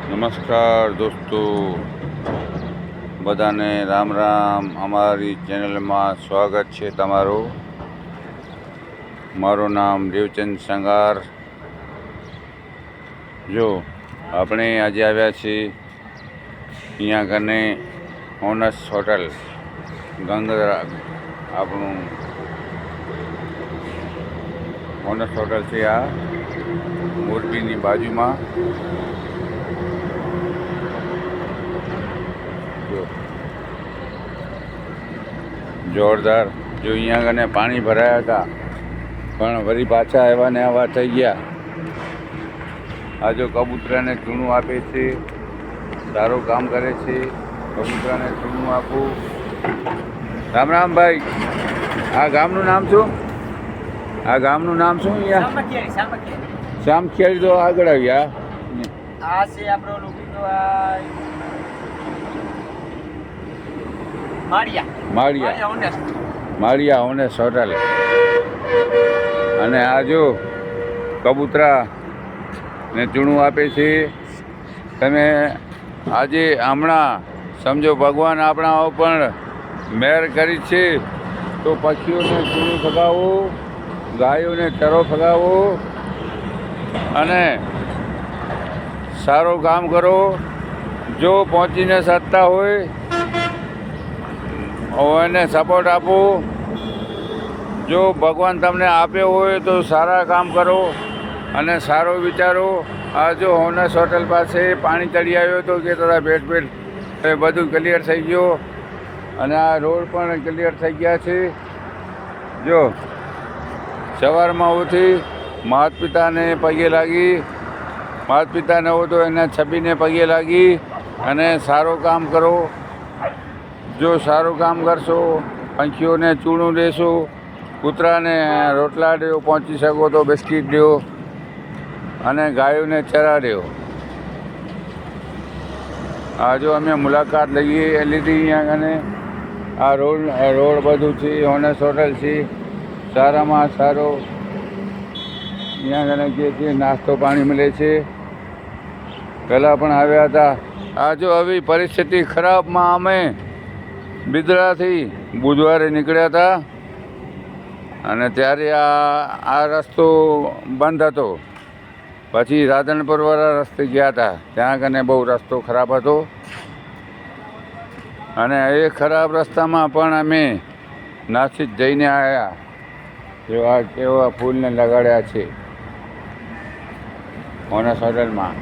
નમસ્કાર દોસ્તો, બધાને રામ રામ. અમારી ચેનલમાં સ્વાગત છે તમારું. મારું નામ દેવચંદ સંગાર. જો આપણે આજે આવ્યા છીએ અહીંયા કને ઓનસ હોટલ ગંગરા. આપણું ઓનસ હોટલ છે આ મોરબીની બાજુમાં. જોરદાર. જો અહીંયા કને પાણી ભરાયા હતા પણ વળી પાછા આવ્યા ને આવા થઈ ગયા. આ જો કબૂતરાને ચૂનું આપે છે, સારું કામ કરે છે. કબૂતરાને ચૂનું આપવું. રામ રામ ભાઈ. આ ગામનું નામ શું? આ ગામનું નામ શું? અહીંયા શામખિયાળી. તો આગળ આવ્યા. આ છે આપણો લોકોનો માળિયા ઓનેસ હોટલ. અને આ જો કબૂતરા ને ચૂણું આપે છે. તમે આજે હમણાં સમજો ભગવાન આપણા ઉપર મહેર કરી છે તો પક્ષીઓને ચૂણું ફગાવો, ગાયોને ચરો ફગાવો અને સારું કામ કરો. જો પહોંચીને શકતા હોય એને સપોર્ટ આપો. જો ભગવાન તમને આપ્યો હોય તો સારા કામ કરો અને સારો વિચારો. આ જો ઓનસ હોટલ પાસે પાણી ચડી આવ્યો હતો કે તારા ભેટ બધું ક્લિયર થઈ ગયો અને આ રોડ પણ ક્લિયર થઈ ગયા છે. જો સવારમાં ઉઠી માતા પિતાને પગે લાગી, માતા પિતાને હોય તો એના છબીને પગે લાગી અને સારું કામ કરો. જો સારું કામ કરશો, પંખીઓને ચૂણું દેશો, કૂતરાને રોટલા દો, પહોંચી શકો તો બિસ્કીટ દો અને ગાયોને ચરા દો. આ જો અમે મુલાકાત લીધી અહીંયા કને. આ રોડ બધું છે, ઓનસ હોટલ છે, સારામાં સારો. અહીંયા કને જે છે નાસ્તો પાણી મળે છે. પહેલાં પણ આવ્યા હતા. આ જો આવી પરિસ્થિતિ ખરાબમાં અમે બિદડાથી બુધવારે નીકળ્યા હતા અને ત્યારે આ રસ્તો બંધ હતો. પછી રાધનપુરવાળા રસ્તે ગયા હતા. ત્યાં કને બહુ રસ્તો ખરાબ હતો અને એ ખરાબ રસ્તામાં પણ અમે નાસિક જઈને આવ્યા. જો આ કેવા ફૂલને લગાડ્યા છે ઓનસ હોટલમાં.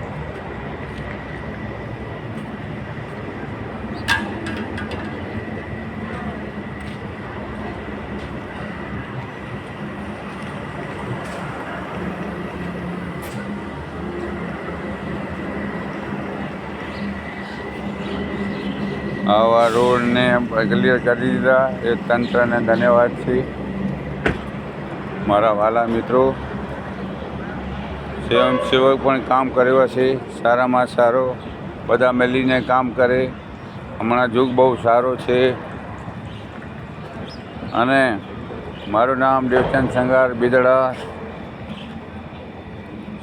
આવા રોડને ક્લિયર કરી દીધા એ તંત્રને ધન્યવાદ છે. મારા વાલા મિત્રો, સ્વયંસેવક પણ કામ કર્યો છે સારામાં સારો. બધા મળીને કામ કરે. હમણાં યુગ બહુ સારો છે. અને મારું નામ દેવચંદ સંગાર, બિદડા.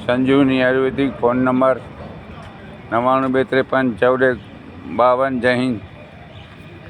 સંજીવની આયુર્વેદિક. Phone number 99 253 14 52. જય હિન્દ.